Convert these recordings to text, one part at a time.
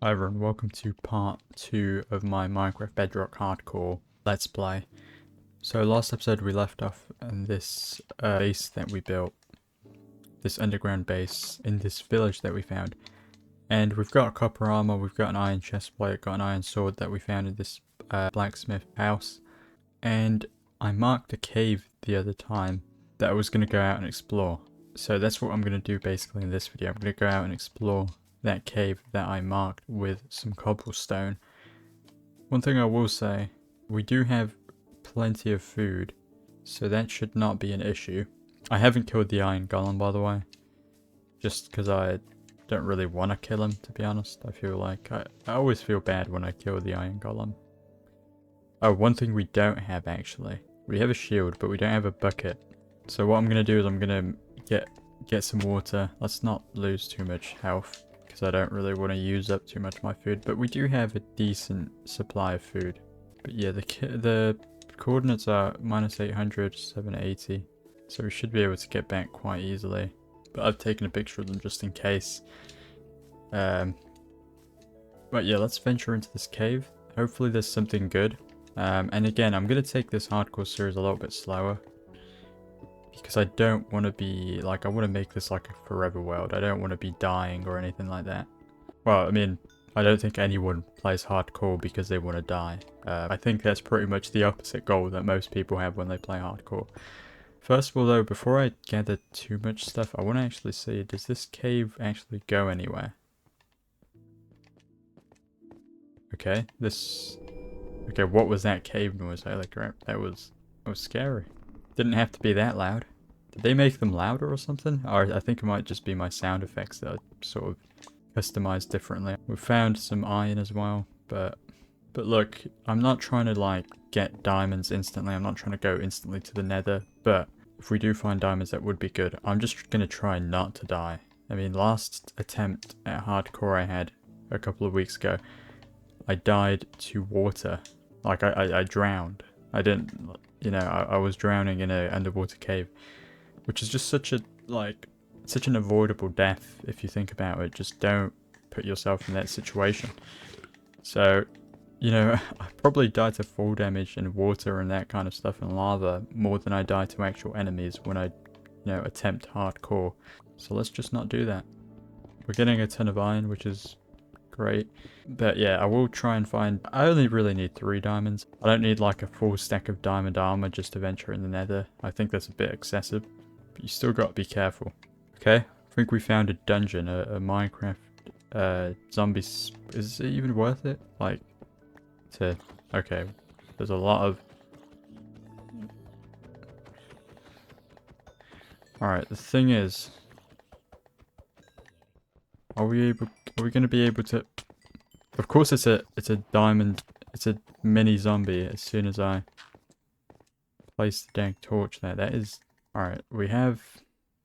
Hi everyone, welcome to part 2 of my Minecraft Bedrock Hardcore Let's Play. So last episode we left off in this base that we built, this underground base in this village that we found. And we've got copper armor, we've got an iron chestplate, got an iron sword that we found in this blacksmith house. And I marked a cave the other time that I was going to go out and explore. So that's what I'm going to do basically in this video. I'm going to go out and explore that cave that I marked with some cobblestone. One thing I will say, we do have plenty of food, so that should not be an issue. I haven't killed the iron golem, by the way, just because I don't really want to kill him, to be honest. I feel like I always feel bad when I kill the iron golem. Oh, one thing we don't have actually. We have a shield, but we don't have a bucket. So what I'm going to do is I'm going to get some water. Let's not lose too much health, because I don't really want to use up too much of my food. But we do have a decent supply of food. But yeah, the coordinates are -800, 780. So we should be able to get back quite easily. But I've taken a picture of them just in case. But yeah, let's venture into this cave. Hopefully there's something good. And again, I'm going to take this hardcore series a little bit slower. Because I don't want to be, like, I want to make this like a forever world. I don't want to be dying or anything like that. Well, I mean, I don't think anyone plays hardcore because they want to die. I think that's pretty much the opposite goal that most people have when they play hardcore. First of all though, before I gather too much stuff, I want to actually see, does this cave actually go anywhere? Okay, okay, what was that cave noise? Holy crap, that was scary. Didn't have to be that loud. Did they make them louder or something? Or I think it might just be my sound effects that are sort of customized differently. We've found some iron as well, but look, I'm not trying to like get diamonds instantly. I'm not trying to go instantly to the nether, but if we do find diamonds, that would be good. I'm just gonna try not to die. I mean, last attempt at hardcore I had a couple of weeks ago, I died to water. Like, I drowned. I didn't, you know, I was drowning in an underwater cave. Which is just such a, like, such an avoidable death if you think about it. Just don't put yourself in that situation. So, you know, I probably die to fall damage and water and that kind of stuff and lava more than I die to actual enemies when I, you know, attempt hardcore. So let's just not do that. We're getting a ton of iron, which is great. But yeah, I will try and find... I only really need 3 diamonds. I don't need like a full stack of diamond armor just to venture in the nether. I think that's a bit excessive. But you still got to be careful. Okay, I think we found a dungeon, a Minecraft zombies. Is it even worth it? Like, to... Okay, there's a lot of... Alright, the thing is... Are we going to be able to... Of course it's a diamond... It's a mini zombie as soon as I place the dang torch there. That is... Alright, we have...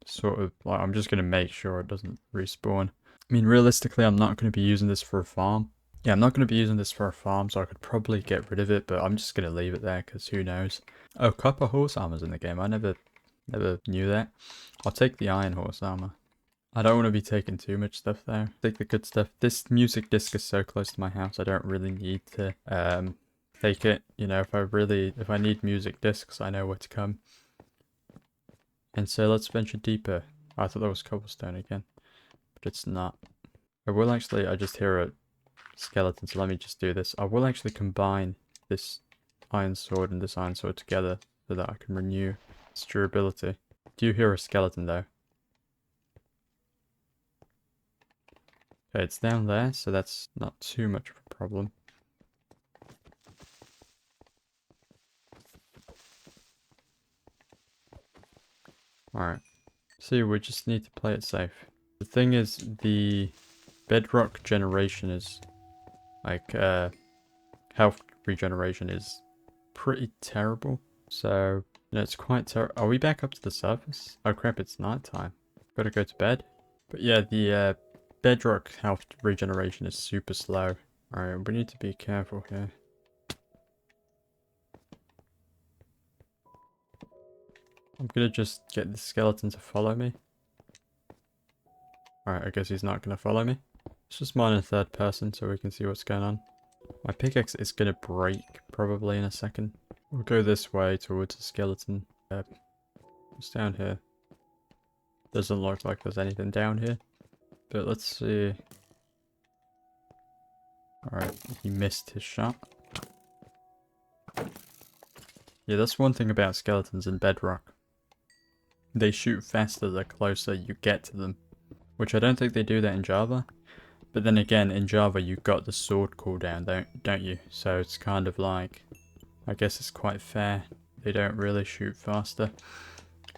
sort of, like, I'm just going to make sure it doesn't respawn. I mean, realistically, I'm not going to be using this for a farm. Yeah, I'm not going to be using this for a farm, so I could probably get rid of it, but I'm just going to leave it there, because who knows. Oh, copper horse armor's in the game. I never knew that. I'll take the iron horse armor. I don't want to be taking too much stuff, though. Take the good stuff. This music disc is so close to my house, I don't really need to, take it. You know, if I need music discs, I know where to come. And so let's venture deeper. I thought that was cobblestone again, but it's not. I just hear a skeleton, so let me just do this. I will actually combine this iron sword and this iron sword together so that I can renew its durability. Do you hear a skeleton though? Okay, it's down there, so that's not too much of a problem. Alright. See, we just need to play it safe. The thing is, the bedrock generation is, like, health regeneration is pretty terrible. So, you know, it's quite terrible. Are we back up to the surface? Oh crap, it's nighttime. Gotta go to bed. But yeah, the bedrock health regeneration is super slow. Alright, we need to be careful here. I'm gonna just get the skeleton to follow me. Alright, I guess he's not gonna follow me. Let's just mine in third person so we can see what's going on. My pickaxe is gonna break probably in a second. We'll go this way towards the skeleton. It's down here. Doesn't look like there's anything down here. But let's see. Alright, he missed his shot. Yeah, that's one thing about skeletons in Bedrock. They shoot faster the closer you get to them. Which I don't think they do that in Java. But then again, in Java you got the sword cooldown, don't you? So it's kind of like, I guess it's quite fair. They don't really shoot faster.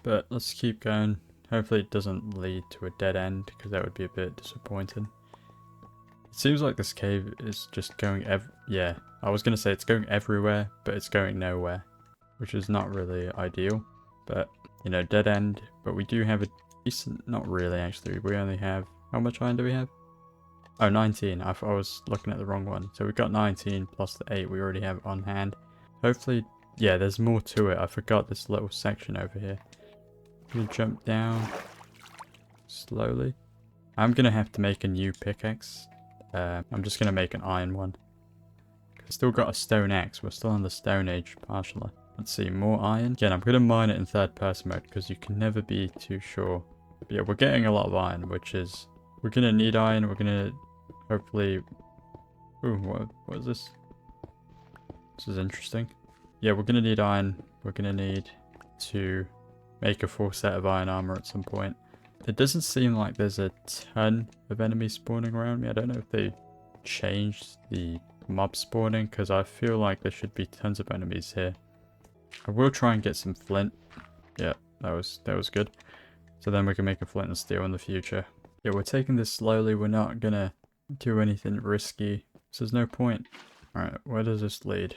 But let's keep going. Hopefully it doesn't lead to a dead end, because that would be a bit disappointing. It seems like this cave is just going yeah, I was going to say it's going everywhere, but it's going nowhere. Which is not really ideal. But, you know, dead end. But we do have a decent, not really actually. We only have, how much iron do we have? Oh, 19. I was looking at the wrong one. So we got 19 plus the 8 we already have on hand. Hopefully, yeah, there's more to it. I forgot this little section over here. I'm gonna jump down slowly. I'm gonna have to make a new pickaxe. I'm just gonna make an iron one. I've still got a stone axe. We're still in the Stone Age partially. Let's see, more iron. Again, I'm gonna mine it in third person mode because you can never be too sure. But yeah, we're getting a lot of iron, which is, we're gonna need iron. We're gonna hopefully. Ooh, what is this? This is interesting. Yeah, we're gonna need iron. We're gonna need to make a full set of iron armor at some point. It doesn't seem like there's a ton of enemies spawning around me. I don't know if they changed the mob spawning, because I feel like there should be tons of enemies here. I will try and get some flint. Yeah, that was good. So then we can make a flint and steel in the future. Yeah, we're taking this slowly. We're not gonna do anything risky. So there's no point. Alright, where does this lead?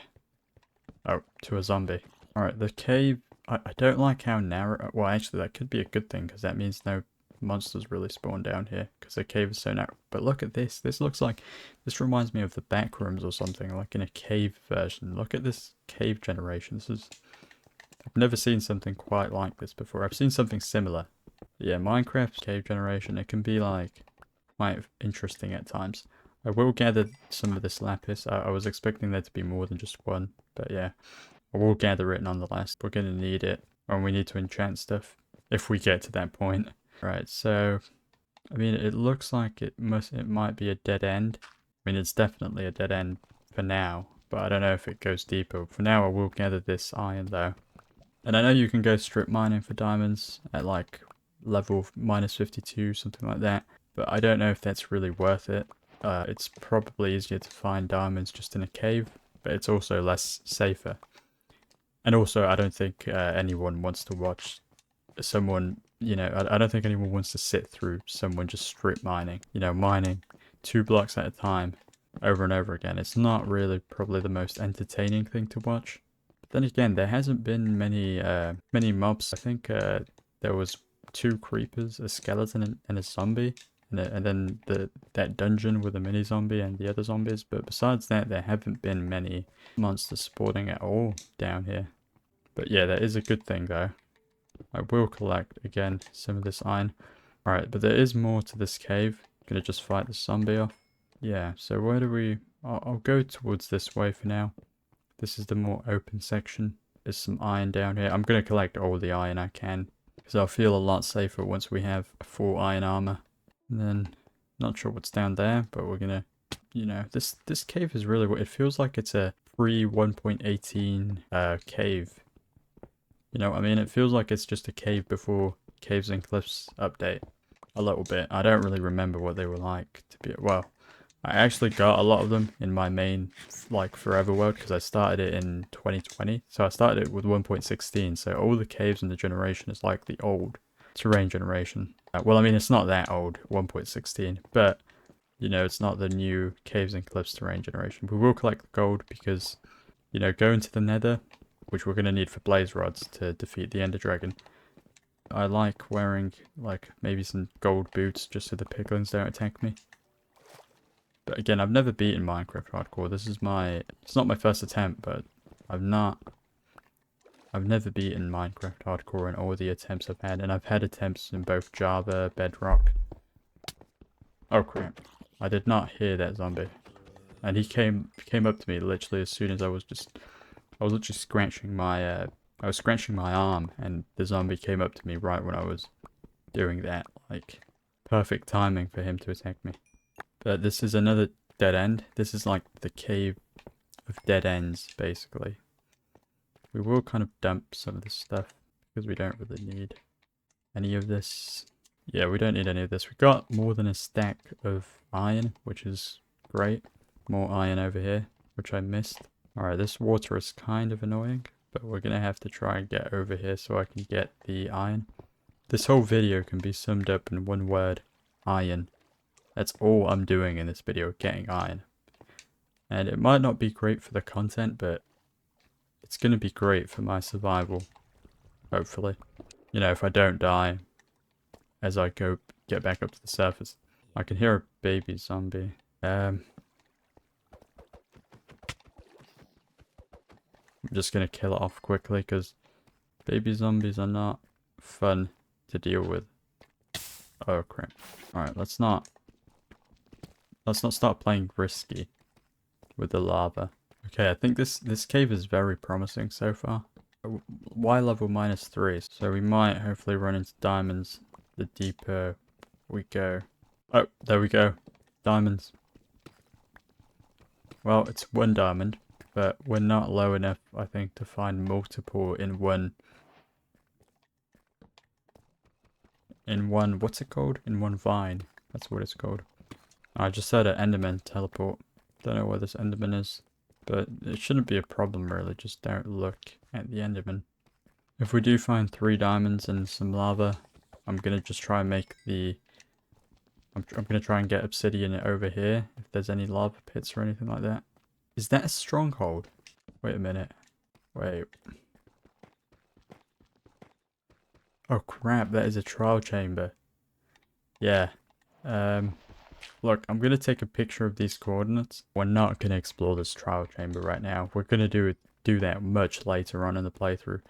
Oh, to a zombie. Alright, the cave. I don't like how narrow. Well, actually, that could be a good thing, because that means no monsters really spawn down here, because the cave is so narrow. But look at this. This looks like, this reminds me of the back rooms or something, like in a cave version. Look at this cave generation. This is, I've never seen something quite like this before. I've seen something similar. Yeah, Minecraft cave generation, it can be like quite interesting at times. I will gather some of this lapis. I was expecting there to be more than just one, but yeah. I will gather it nonetheless. We're going to need it when we need to enchant stuff, if we get to that point. Right, so, I mean, it looks like it might be a dead end. I mean, it's definitely a dead end for now, but I don't know if it goes deeper. For now, I will gather this iron, though. And I know you can go strip mining for diamonds at, like, level -52, something like that, but I don't know if that's really worth it. It's probably easier to find diamonds just in a cave, but it's also less safer. And also, I don't think anyone wants to watch someone, you know, I don't think anyone wants to sit through someone just strip mining. You know, mining 2 blocks at a time over and over again. It's not really probably the most entertaining thing to watch. But then again, there hasn't been many mobs. I think there was 2 creepers, a skeleton and a zombie. And then that dungeon with a mini zombie and the other zombies. But besides that, there haven't been many monsters spawning at all down here. But yeah, that is a good thing though. I will collect again some of this iron. Alright, but there is more to this cave. Gonna just fight the zombie off. Yeah, so where do we... I'll go towards this way for now. This is the more open section. There's some iron down here. I'm gonna collect all the iron I can, because I'll feel a lot safer once we have a full iron armor. And then, not sure what's down there, but we're gonna, you know, this cave is really, it feels like it's a pre-1.18 cave. You know what I mean? It feels like it's just a cave before Caves and Cliffs update. A little bit. I don't really remember what they were like to be, well, I actually got a lot of them in my main, like, forever world, because I started it in 2020. So I started it with 1.16, so all the caves in the generation is like the old terrain generation. Well, I mean, it's not that old, 1.16, but, you know, it's not the new Caves and Cliffs terrain generation. We will collect the gold because, you know, going to the nether, which we're going to need for blaze rods to defeat the ender dragon. I like wearing, like, maybe some gold boots just so the piglins don't attack me. But again, I've never beaten Minecraft Hardcore. This is it's not my first attempt, but I've never beaten Minecraft Hardcore in all the attempts I've had, and I've had attempts in both Java, Bedrock. Oh crap. I did not hear that zombie. And he came up to me literally as soon as I was literally scratching my, I was scratching my arm, and the zombie came up to me right when I was doing that. Like, perfect timing for him to attack me. But this is another dead end. This is like the cave of dead ends, basically. We will kind of dump some of this stuff because we don't really need any of this. Yeah, we don't need any of this. We got more than a stack of iron, which is great. More iron over here, which I missed. Alright, this water is kind of annoying, but we're gonna have to try and get over here so I can get the iron. This whole video can be summed up in one word: iron. That's all I'm doing in this video, getting iron. And it might not be great for the content, but it's gonna be great for my survival, hopefully. You know, if I don't die as I get back up to the surface. I can hear a baby zombie. I'm just gonna kill it off quickly because baby zombies are not fun to deal with. Oh crap. Alright, let's not start playing risky with the lava. Okay, I think this cave is very promising so far. Y level -3, so we might hopefully run into diamonds the deeper we go. Oh, there we go. Diamonds. Well, it's one diamond, but we're not low enough, I think, to find multiple in one, what's it called? In one vine. That's what it's called. I just heard an Enderman teleport. Don't know where this Enderman is, but it shouldn't be a problem really. Just don't look at the Enderman. If we do find 3 diamonds and some lava, I'm gonna just try and make the... I'm gonna try and get obsidian over here, if there's any lava pits or anything like that. Is that a stronghold? Wait a minute. Wait. Oh crap, that is a trial chamber. Yeah. Look, I'm gonna take a picture of these coordinates. We're not gonna explore this trial chamber right now. We're gonna do that much later on in the playthrough.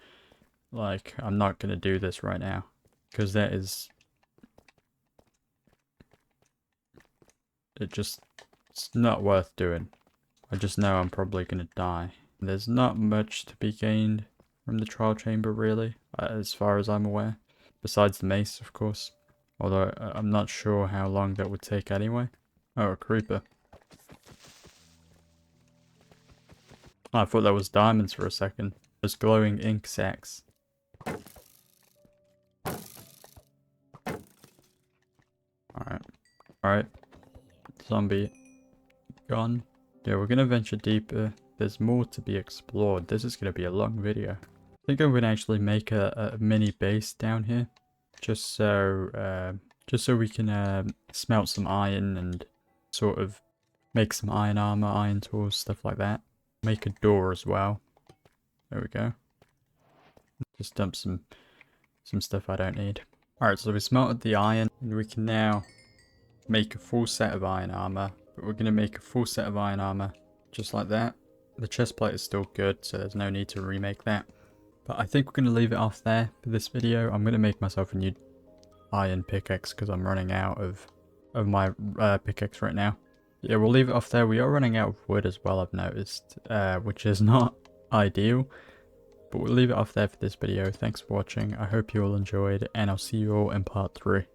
Like, I'm not gonna do this right now. Because that is... it's not worth doing. I just know I'm probably gonna die. There's not much to be gained from the trial chamber really, as far as I'm aware. Besides the mace, of course. Although I'm not sure how long that would take anyway. Oh, a creeper. Oh, I thought that was diamonds for a second. Those glowing ink sacks. Alright. Alright. Zombie. Gone. Yeah, we're gonna venture deeper. There's more to be explored. This is gonna be a long video. I think I'm gonna actually make a mini base down here. Just so we can smelt some iron and sort of make some iron armor, iron tools, stuff like that. Make a door as well. There we go. Just dump some stuff I don't need. Alright, so we smelted the iron, and we can now make a full set of iron armor. But we're going to make a full set of iron armor just like that. The chest plate is still good, so there's no need to remake that. But I think we're going to leave it off there for this video. I'm going to make myself a new iron pickaxe because I'm running out of my pickaxe right now. Yeah, we'll leave it off there. We are running out of wood as well, I've noticed, which is not ideal. But we'll leave it off there for this video. Thanks for watching. I hope you all enjoyed, and I'll see you all in part 3.